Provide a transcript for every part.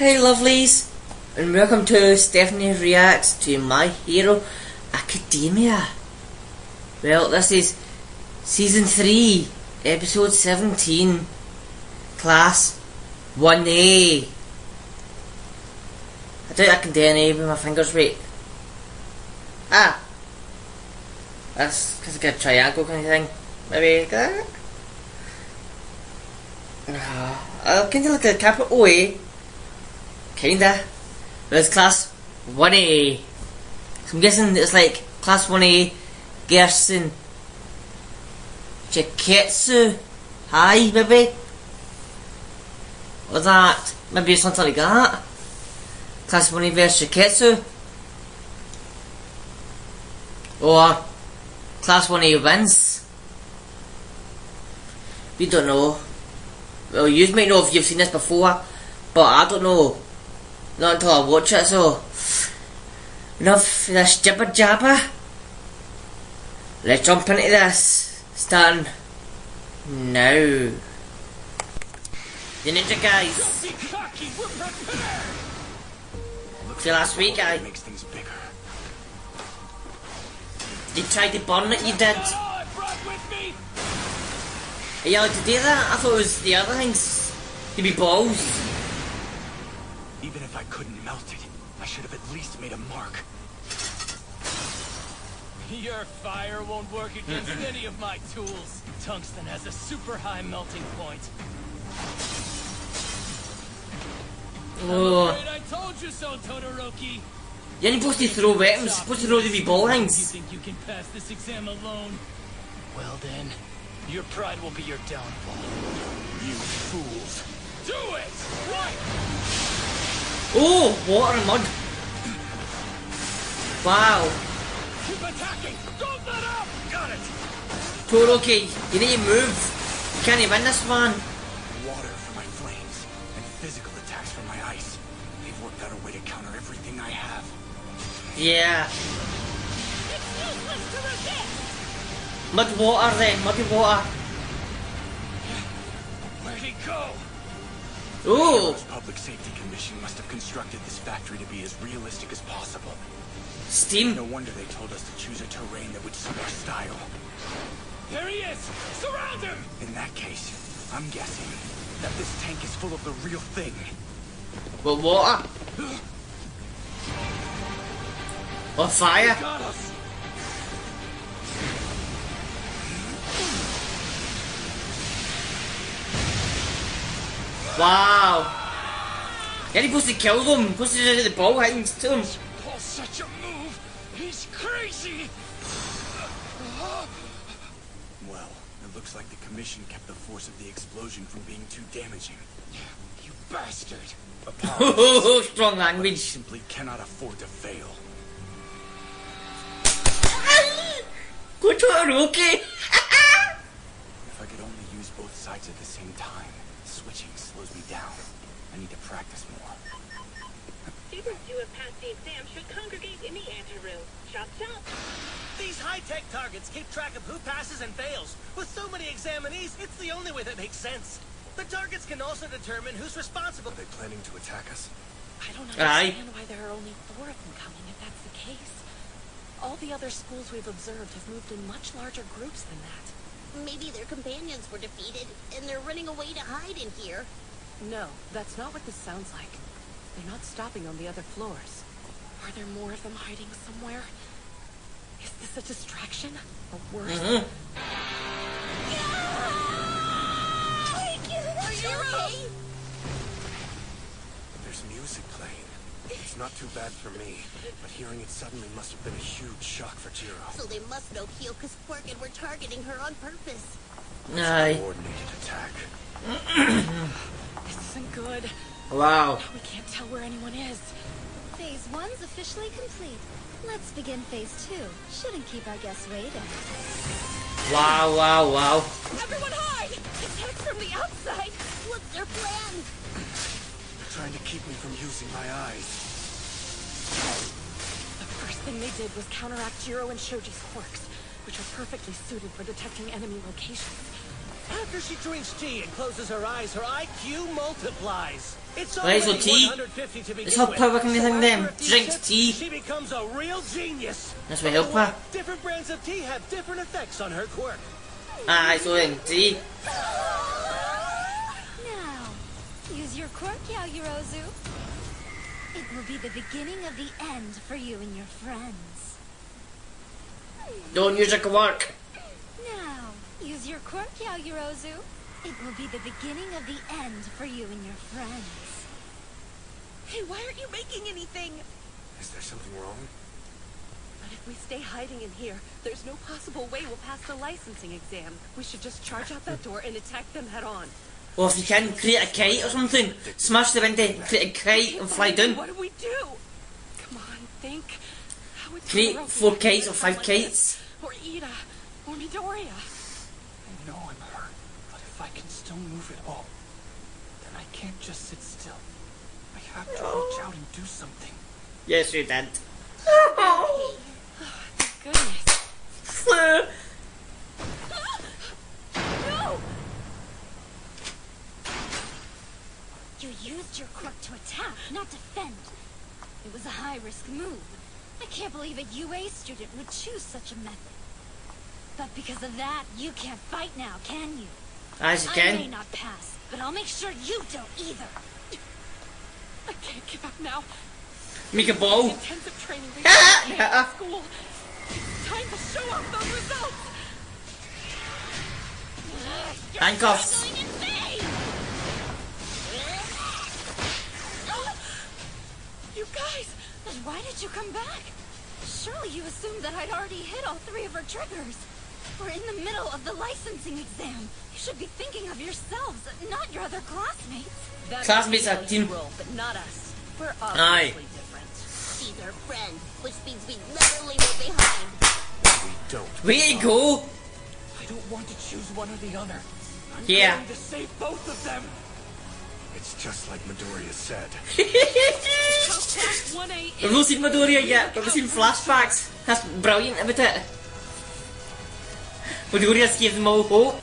Hey lovelies, and welcome to Stephanie Reacts to My Hero Academia. Well, this is Season 3, Episode 17, Class 1A. I doubt I can do any with my fingers right. That's because I got a triangle kind of thing. Maybe like that? Kinda like a capital A. Kinda. But it's Class 1A. So I'm guessing it's like Class 1A Gerson Chiketsu. Hi, maybe? Or that. Maybe something like that. Class 1A versus Chiketsu. Or Class 1A wins. We don't know. Well, you might know if you've seen this before, but I don't know. Not until I watch it, so enough of this jibber jabber. Let's jump into this. Starting now. The Ninja Guys. See last week you tried to burn it, you did. Are you allowed to do that? I thought it was the other things. To be balls. Even if I couldn't melt it, I should have at least made a mark. Your fire won't work against any of my tools. Tungsten has a super high melting point. Oh. I'm afraid I told you so, Todoroki. You're not supposed to throw weapons, you're supposed to throw the wee ball You things. think you can pass this exam alone? Well then, your pride will be your downfall. You fools. Do it! Right! Oh, water and mud. Wow. Keep attacking! Don't let up! Got it! Todoroki, you need to move. You can't even win this one. Water for my flames, and physical attacks for my ice. They've worked out a way to counter everything I have. Yeah. It's useless to resist! Mud water then, muddy water. Where'd he go? Oh. The Public Safety Commission must have constructed this factory to be as realistic as possible. Steam. No wonder they told us to choose a terrain that would suit our style. There he is! Surround him! In that case, I'm guessing that this tank is full of the real thing. Well, water. Or fire. Got us! Wow. You're not supposed to kill them. You're supposed to do the ball things to them. Pull such a move! He's crazy! Well, it looks like the Commission kept the force of the explosion from being too damaging. You bastard! Oh, strong We language. simply cannot afford to fail. Go Todoroki. If I could only use both sides at the same time, switching slows me down. I need to practice more. Students who have passed the exam should congregate in the anteroom. Chop chop. These high-tech targets keep track of who passes and fails. With so many examinees, it's the only way that makes sense. The targets can also determine who's responsible. Are they planning to attack us? I don't Aye. understand why there are only 4 of them coming if that's the case. All the other schools we've observed have moved in much larger groups than that. Maybe their companions were defeated, and they're running away to hide in here. No, that's not what this sounds like. They're not stopping on the other floors. Are there more of them hiding somewhere? Is this a distraction? Or worse? Are you okay? There's music playing. It's not too bad for me, but hearing it suddenly must have been a huge shock for Jiro. So they must know Kyoka's quirk and were targeting her on purpose. Aye. Coordinated attack. This isn't good. Wow. We can't tell where anyone is. Phase 1's officially complete. Let's begin Phase 2. Shouldn't keep our guests waiting. Wow, wow, wow. Everyone hide! Attack from the outside! What's their plan? They're trying to keep me from using my eyes. The first thing they did was counteract Jiro and Shoji's quirks, which are perfectly suited for detecting enemy locations. After she drinks tea and closes her eyes, her IQ multiplies. It's Right, so already tea. 150 to begin Let's help with. her working anything then. after a few Drink sips, tea. She becomes a real genius. That's what help her. Different brands of tea have different effects on her quirk. Aye, so then, tea. Now, use your quirk, Yaoyorozu. It will be the beginning of the end for you and your friends. Don't use it to work. Now, use your quirk, Yaoyorozu. It will be the beginning of the end for you and your friends. Hey, why aren't you making anything? Is there something wrong? But if we stay hiding in here, there's no possible way we'll pass the licensing exam. We should just charge out that door and attack them head on. Or if you can, create a kite or something. Smash the window, create a kite and fly down. What do we do? Come on, think. How would Create Todoroki 4 like kites or something 5 like kites. this? Or Ida, or Midoriya. I know I'm hurt, but if I can still move at all, then I can't just sit still. I have to reach out and do something. Yes, you did. Goodness. No! You used your quirk to attack, not defend. It was a high-risk move. I can't believe a UA student would choose such a method. But because of that, you can't fight now, can you? As you I may can. not pass, but I'll make sure you don't either. I can't give up now. Make a ball. Intensive training we had at school. It's time to show off those results. Handcuffs. Going insane! You guys! Then why did you come back? Surely you assumed that I'd already hit all 3 of her triggers. We're in the middle of the licensing exam. You should be thinking of yourselves, not your other classmates. Classmates are team. Role, but not us. We're Aye. obviously different. She's our friend, which means we never leave her behind. We don't. Way to go. I don't want to choose one or the other. I'm Yeah. going to save both of them. It's just like Midoriya said. How class 1A We've not seen Midoriya yet, but we've seen flashbacks. That's brilliant about it. Midoriya gave them all hope.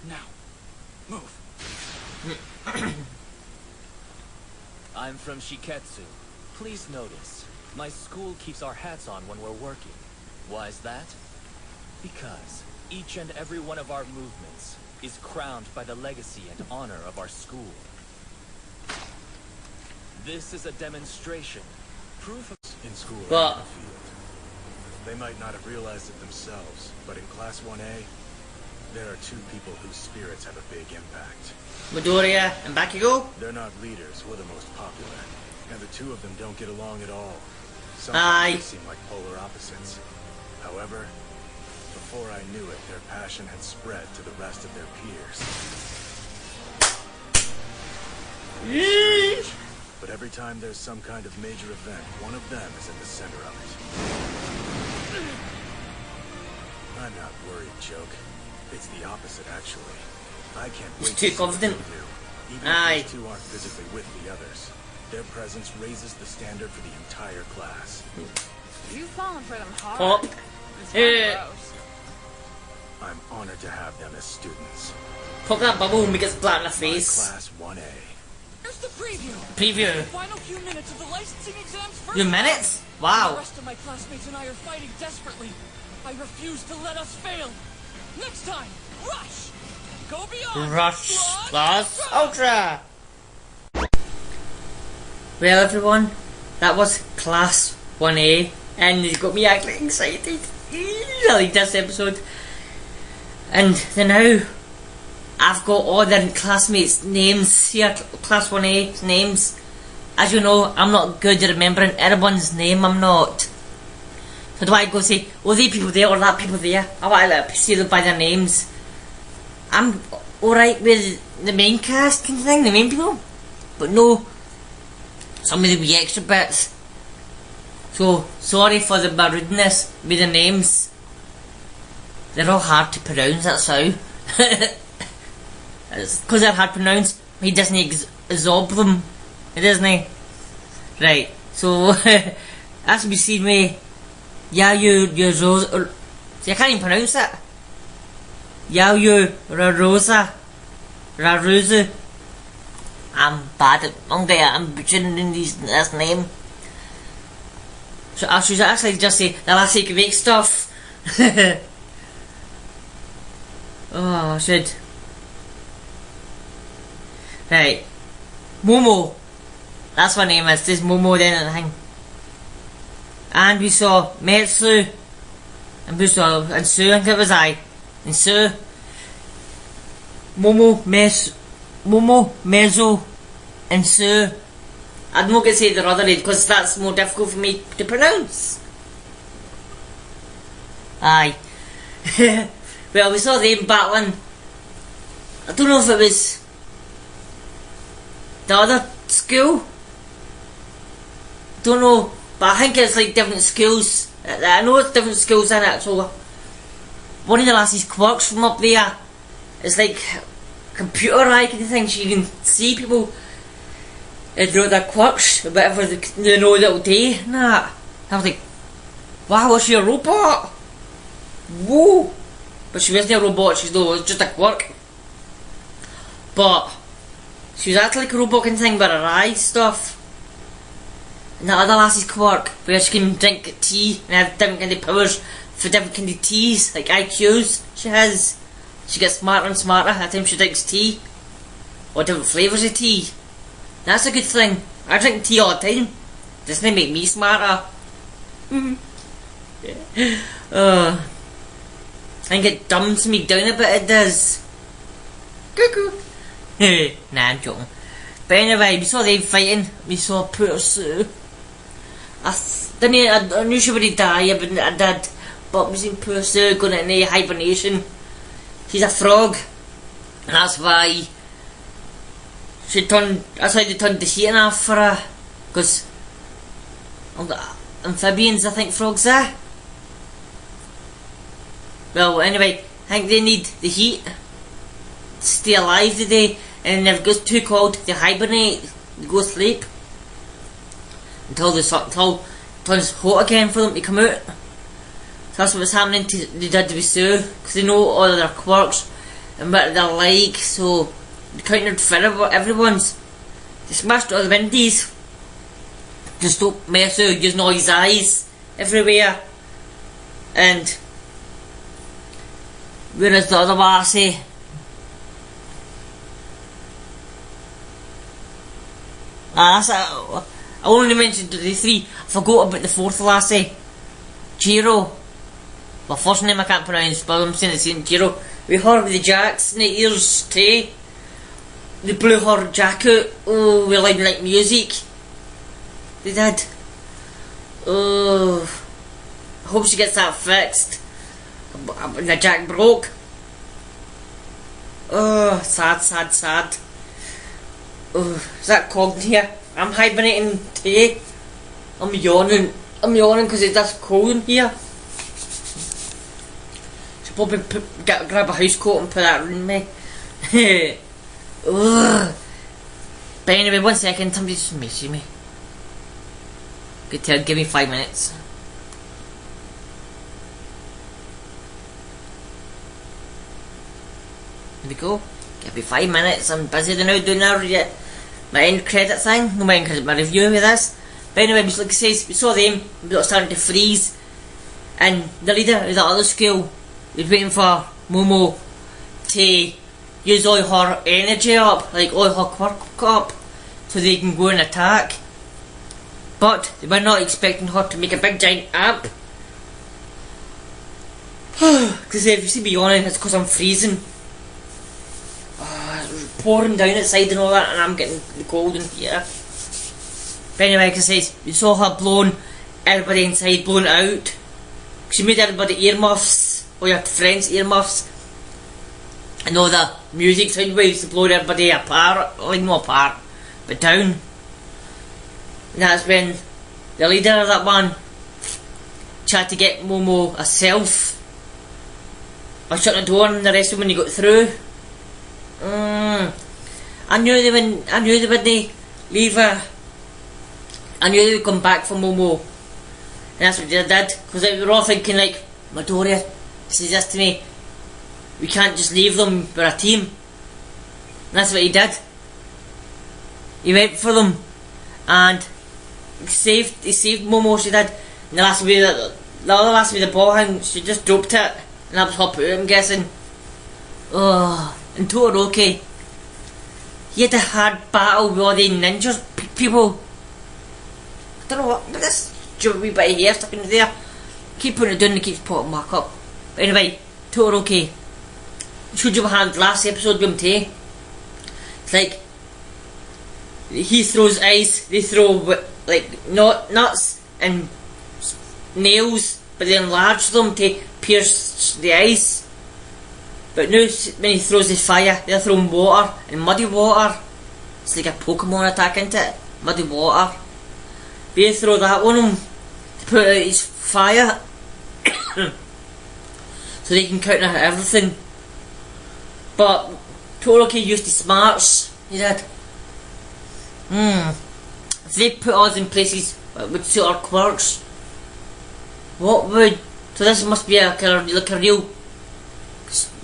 Now, move. I'm from Shiketsu. Please notice, my school keeps our hats on when we're working. Why is that? Because each and every one of our movements is crowned by the legacy and honor of our school. This is a demonstration, proof of... In school or But- in the field. They might not have realized it themselves, but in Class 1A, there are 2 people whose spirits have a big impact. Midoriya and Bakugo. They're not leaders or the most popular, and the 2 of them don't get along at all. Aye. Sometimes they seem like polar opposites. However, before I knew it, their passion had spread to the rest of their peers. Yeesh. But every time there's some kind of major event, one of them is in the center of it. I'm not worried, Joke. It's the opposite, actually. I can't He's wait too to see what confident. they'll do. Even Aye. if these 2 aren't physically with the others, their presence raises the standard for the entire class. You've fallen for them hard. Pop. It's Eh. gross. I'm honored to have them as students. Pop that bubble and make it splat in the My face. Class 1A. Here's the preview. Preview. Final few minutes of the licensing exams first. Your minutes? The Wow. rest of my classmates and I are fighting desperately. I refuse to let us fail. Next time, rush! Go beyond! Rush plus Ultra. Well, everyone, that was Class 1A, and it got me actually excited. I like this episode. And then now, I've got all the classmates' names here, Class 1A's names. As you know, I'm not good at remembering everyone's name, I'm not. So do I go say, oh, they people there or that people there? I want to see them by their names. I'm alright with the main cast kind of thing, the main people. But no, some of the wee extra bits. So, sorry for my rudeness with the names. They're all hard to pronounce, that's how. Because they're hard to pronounce, he doesn't absorb them. It doesn't. Right, so, as we see me, yeah, you Rose, see, I can't even pronounce it. Yaoyu Raruzu. I'm bad at Monday, I'm butchering this name. So I should actually just say the lassie can make stuff. Oh, I should. Right. Momo. That's what her name is. There's Momo then and thing. And we saw Metsu. And we saw and Sue, I think it was and Sue. Momo, Mezzo, and Sue. I'm not going to say the other name because that's more difficult for me to pronounce. Aye. Well, we saw them battling. I don't know if it was the other school. Don't know, but I think it's like different schools. I know it's different schools in it, so one of the lassie's quirks from up there is like computer-like kind of thing. She can see people and know their quirks, whatever they know little day and that. I was like, wow, was she a robot? Whoa! But she wasn't a robot, she was just a quirk. But she was acting like a robot kind of thing with her eyes stuff. And that other lassie's quirk, where she can drink tea and have different kind of powers for different kind of teas, like IQs she has. She gets smarter and smarter every time she drinks tea. Or different flavours of tea. That's a good thing. I drink tea all the time. Doesn't it make me smarter? I think it dumbs me down a bit, it does. Cuckoo. Nah, I'm joking. But anyway, we saw them fighting. We saw poor Sue. I knew she would die, but I did. But we seen poor Sue going into hibernation. She's a frog. And that's why that's why they turned the heating off for her. Because amphibians, I think frogs are. Well, anyway, I think they need the heat to stay alive today. And if it gets too cold, they hibernate, they go sleep until it's hot again for them to come out. So that's what's happening to they did with Sue, because they know all of their quirks and what they're like, so they countered for everyone's. They smashed all the windies to stop Mesu using all his eyes everywhere. And whereas the other lassie, I only mentioned the three. I forgot about the fourth lassie, Jiro. Well, first name I can't pronounce, but I'm saying it's in Jiro. We heard with the jacks in the ears too. They blew her jacket. Oh, we like music. They did. Oh, I hope she gets that fixed. The jack broke. Oh, sad. Oh, is that cold in here? I'm hibernating today. I'm yawning because it's just cold in here. Should probably grab a house coat and put that around me. Ugh. But anyway, 1 second, somebody's just messaging me. Good tell, give me 5 minutes. Here we go. Give me 5 minutes. I'm busy now doing my end credit thing. No, my end credit, my review with this. But anyway, like I says, we saw them. We were starting to freeze, and the leader of the other school was waiting for Momo to use all her energy up, like all her quirk up, so they can go and attack. But they were not expecting her to make a big giant amp. Because if you see me yawning, it's because I'm freezing. It's pouring down outside and all that, and I'm getting the cold in here. But anyway, like I says, we saw her blowing everybody inside, blowing out. She made everybody earmuffs, all your friends' earmuffs, and all the music sound waves to blow everybody apart, like not apart, but down. And that's when the leader of that one tried to get Momo herself by shutting the door and the rest of them when he got through. I knew they wouldn't leave her. I knew they would come back for Momo. And that's what they did, because they were all thinking like, Midoriya says this to me, we can't just leave them with a team. And that's what he did. He went for them and he saved Momo, she did. And the other last with the ball hand, she just dropped it and that was her put, I'm guessing. Oh, and Todoroki, he had a hard battle with all the ninjas people. I don't know what, this wee bit of hair stuck in there. Keep putting it down and it keeps popping back up. But anyway, Todoroki, showed you what happened last episode with him too. It's like, he throws ice, they throw like nuts and nails, but they enlarge them to pierce the ice. But now when he throws his fire, they're throwing water and muddy water. It's like a Pokemon attack, into it, muddy water. They throw that on him to put out his fire, so they can counter everything. But Todoroki used his smarts. He said, if they put us in places that would suit our quirks, what would... So this must be like a real...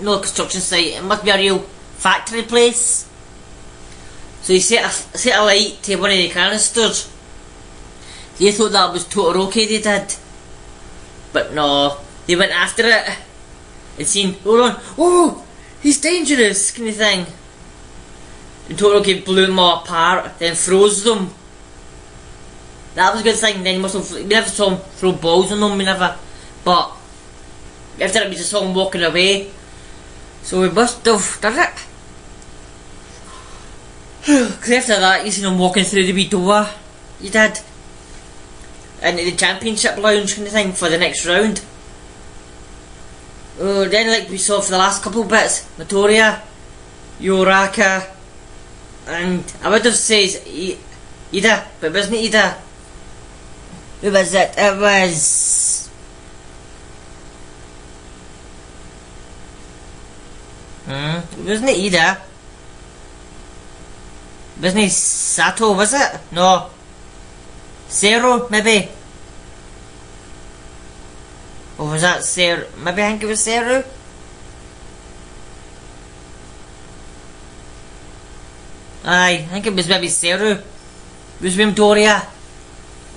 no construction site, it must be a real factory place. So he set a light to one of the canisters. They thought that was Todoroki, they did. But no, they went after it and seen, hold on, oh, he's dangerous, kind of thing. And Todoroki blew them all apart, then froze them. That was a good thing. Then we never saw him throw balls on them, we never. But after that we just saw him walking away. So we must have done it. Cause after that you seen him walking through the wee door. You did. Into the championship lounge kind of thing for the next round. Then like we saw for the last couple bits, Midoriya, Uraraka, and I would have said Ida, but it wasn't Ida. Who was it? It was... it wasn't Ida. It wasn't Sato, was it? No. Zero, maybe? Or was that Zero? Maybe I think it was Zero? Aye, I think it was maybe Zero. It was Midoriya.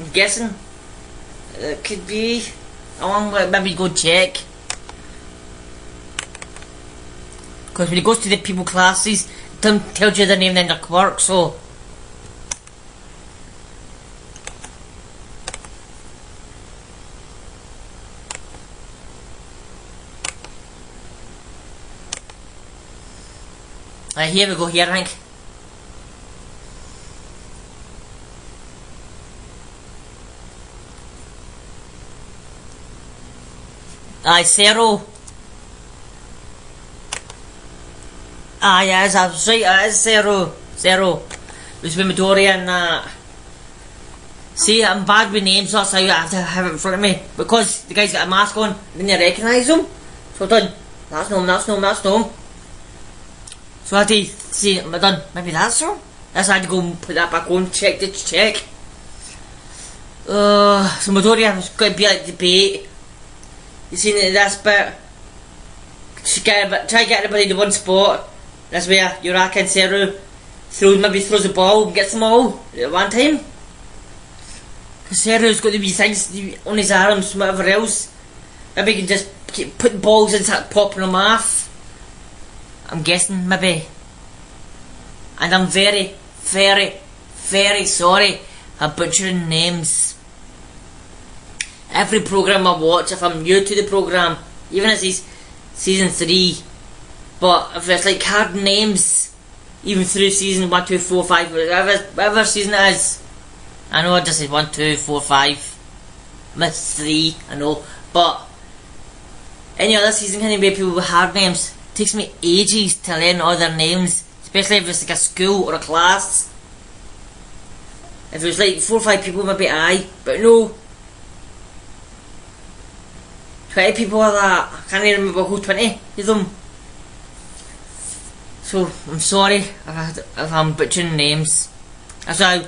I'm guessing. It could be. I want to maybe go check. Because when he goes to the people classes, it tells you their name and their quirk, so... here we go, here I think. Zero. Yes, I was right, it is Zero. Zero. It was with Midoriya and that. See, I'm bad with names, that's how I have to have it in front of me. Because the guy's got a mask on, then you recognise him. So done. That's no him, that's no him, that's no him. So I had to see, am I done? Maybe that's so? That's I had to go and put that back on, check. So Midoriya was going to be like debate. You seen it in this bit? Try to get everybody to one spot. That's where Uraraka and Zero throws the ball and gets them all at one time. Because Zero's got to be things on his arms, whatever else. Maybe he can just keep putting balls and start popping them off. I'm guessing, maybe. And I'm very, very, very sorry I'm butchering names. Every programme I watch, if I'm new to the programme, even if it's season 3, but if it's like hard names, even through season 1, 2, 4, 5, whatever season it is, I know I just said 1, 2, 4, 5, missed 3, I know, but any other season can be people with hard names. It takes me ages to learn all their names, especially if it's like a school or a class. If it was like 4 or 5 people, maybe aye, but no. 20 people are that. I can't even remember who 20 of them. So I'm sorry if I'm butchering names. That's why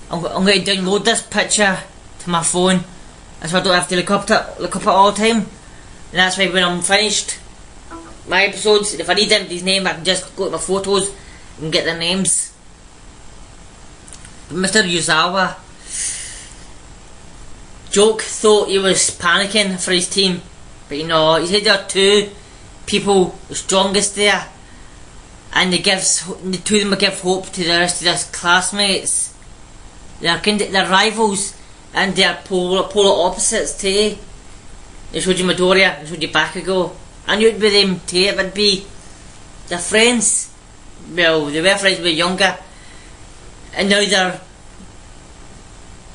I'm going to download this picture to my phone. That's why I don't have to look up it all the time. And that's why when I'm finished, my episodes. If I need anybody's name, I can just go to my photos and get their names. Mr. Yuzawa. Joke thought he was panicking for his team, but you know, he said there are two people, the strongest there, and the two of them will give hope to the rest of their classmates. They're rivals, and they're polar opposites too. They showed you Midoriya, they showed you Bakugo. I knew it would be them too, it would be. They're friends. Well, they were friends when they were younger, and now they're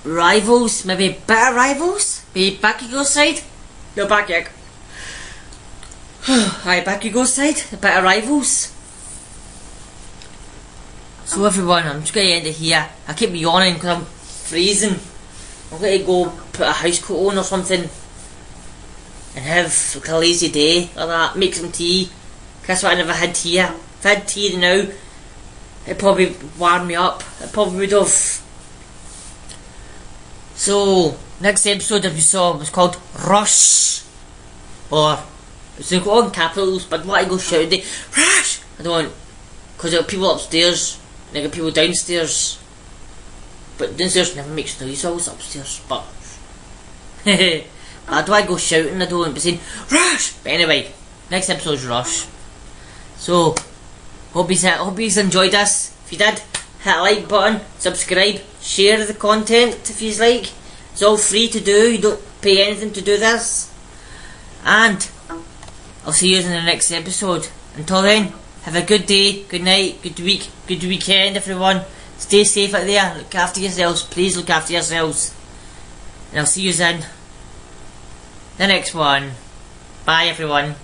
rivals, maybe better rivals? Maybe Bakugo's side? No, Bakugo. Aye, Bakugo's side, the better rivals. So everyone, I'm just going to end it here. I keep yawning because I'm freezing. I'm going to go put a house coat on or something and have like a lazy day like that, make some tea. That's what I never had here. If I had tea now, it'd probably warm me up. It probably would have. So, next episode that we saw was called Rush. Or, it's all in capitals, but what I go shouting, Rush! I don't, because there are people upstairs, and there are people downstairs. But downstairs never makes noise, always upstairs, but how do I go shouting? I don't be saying, Rush! But anyway, next episode is Rush. So, hope you enjoyed this. If you did, hit a like button, subscribe, share the content if you like. It's all free to do, you don't pay anything to do this. And I'll see you in the next episode. Until then, have a good day, good night, good week, good weekend everyone. Stay safe out there, look after yourselves, please look after yourselves. And I'll see you in the next one. Bye everyone.